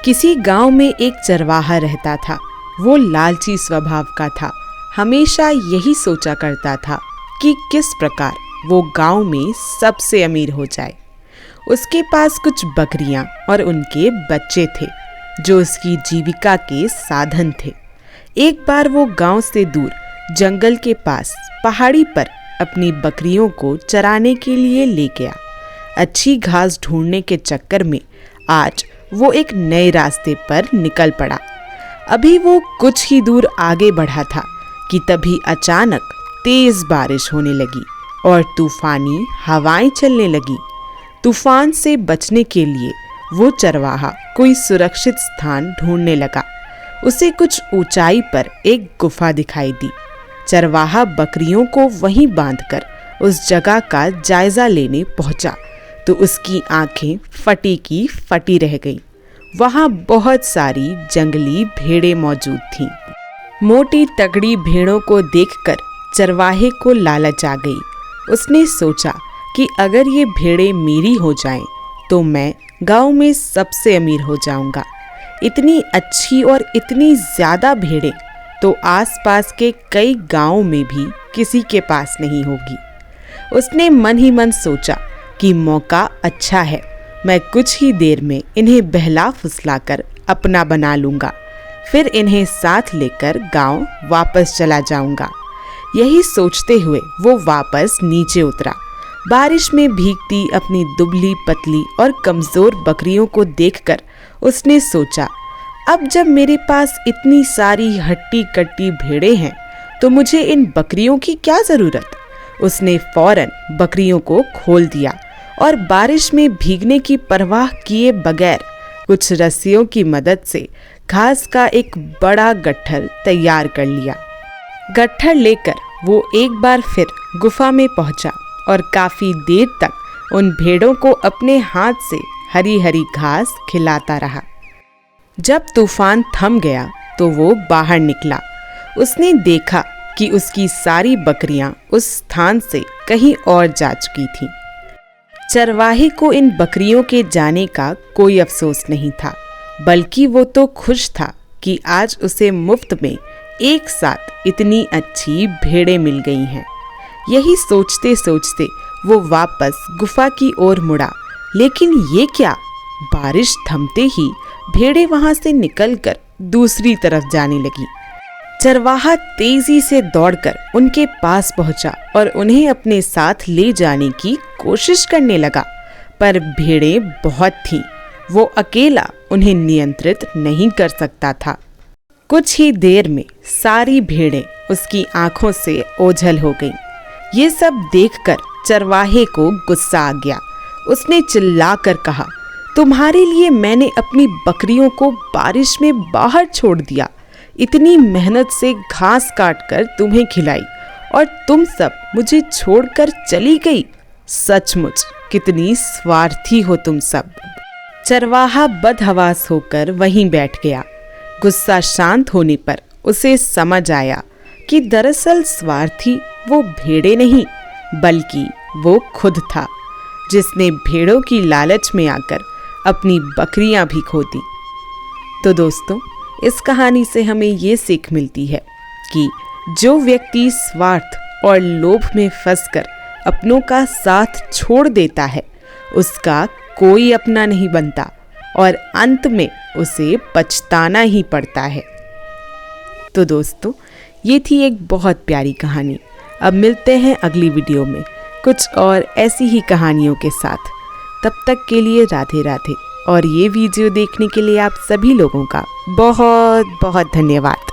किसी गांव में एक चरवाहा रहता था। वो लालची स्वभाव का था। हमेशा यही सोचा करता था कि किस प्रकार वो गांव में सबसे अमीर हो जाए। उसके पास कुछ बकरियां और उनके बच्चे थे जो उसकी जीविका के साधन थे। एक बार वो गांव से दूर जंगल के पास पहाड़ी पर अपनी बकरियों को चराने के लिए ले गया। अच्छी घास ढूंढने के चक्कर में आज वो एक नए रास्ते पर निकल पड़ा। अभी वो कुछ ही दूर आगे बढ़ा था कि तभी अचानक तेज बारिश होने लगी और तूफानी हवाएं चलने लगी। तूफान से बचने के लिए वो चरवाहा कोई सुरक्षित स्थान ढूंढने लगा। उसे कुछ ऊंचाई पर एक गुफा दिखाई दी। चरवाहा बकरियों को वहीं बांधकर उस जगह का जायजा लेने पहुंचा तो उसकी आंखें फटी की फटी रह गईं। वहां बहुत सारी जंगली भेड़ें मौजूद थीं। मोटी तगड़ी भेड़ों को देखकर चरवाहे को लालच आ गई। उसने सोचा कि अगर ये भेड़ें मेरी हो जाएं तो मैं गांव में सबसे अमीर हो जाऊंगा। इतनी अच्छी और इतनी ज़्यादा भेड़ें तो आसपास के कई गांवों में भी किसी के पास नहीं होगी। उसने मन ही मन सोचा कि मौका अच्छा है, मैं कुछ ही देर में इन्हें बहला फुसलाकर अपना बना लूँगा, फिर इन्हें साथ लेकर गांव वापस चला जाऊंगा। यही सोचते हुए वो वापस नीचे उतरा। बारिश में भीगती अपनी दुबली पतली और कमज़ोर बकरियों को देखकर उसने सोचा, अब जब मेरे पास इतनी सारी हट्टी कट्टी भेड़ें हैं तो मुझे इन बकरियों की क्या ज़रूरत। उसने फौरन बकरियों को खोल दिया और बारिश में भीगने की परवाह किए बगैर कुछ रस्सियों की मदद से घास का एक बड़ा गट्ठर तैयार कर लिया। गट्ठर लेकर वो एक बार फिर गुफा में पहुंचा और काफ़ी देर तक उन भेड़ों को अपने हाथ से हरी हरी घास खिलाता रहा। जब तूफान थम गया तो वो बाहर निकला। उसने देखा कि उसकी सारी बकरियां उस स्थान से कहीं और जा चुकी थीं। चरवाहे को इन बकरियों के जाने का कोई अफसोस नहीं था, बल्कि वो तो खुश था कि आज उसे मुफ्त में एक साथ इतनी अच्छी भेड़ें मिल गई हैं। यही सोचते सोचते वो वापस गुफा की ओर मुड़ा, लेकिन ये क्या, बारिश थमते ही भेड़ें वहां से निकलकर दूसरी तरफ जाने लगी। चरवाहा तेजी से दौड़कर उनके पास पहुंचा और उन्हें अपने साथ ले जाने की कोशिश करने लगा, पर भेड़ें बहुत थीं। वो अकेला उन्हें नियंत्रित नहीं कर सकता था। कुछ ही देर में सारी भेड़ें उसकी आंखों से ओझल हो गईं। ये सब देखकर चरवाहे को गुस्सा आ गया। उसने चिल्लाकर कहा, तुम्हारे लिए मैंने अपनी बकरियों को बारिश में बाहर छोड़ दिया, इतनी मेहनत से घास काटकर तुम्हें खिलाई और तुम सब मुझे छोड़कर चली गई। सचमुच कितनी स्वार्थी हो तुम सब। चरवाहा बदहवास होकर वहीं बैठ गया। गुस्सा शांत होने पर उसे समझ आया कि दरअसल स्वार्थी वो भेड़ें नहीं बल्कि वो खुद था, जिसने भेड़ों की लालच में आकर अपनी बकरियां भी खो दी। तो दोस्तों, इस कहानी से हमें ये सीख मिलती है कि जो व्यक्ति स्वार्थ और लोभ में फंसकर अपनों का साथ छोड़ देता है, उसका कोई अपना नहीं बनता और अंत में उसे पछताना ही पड़ता है। तो दोस्तों, ये थी एक बहुत प्यारी कहानी। अब मिलते हैं अगली वीडियो में कुछ और ऐसी ही कहानियों के साथ। तब तक के लिए राधे राधे। और ये वीडियो देखने के लिए आप सभी लोगों का बहुत बहुत धन्यवाद।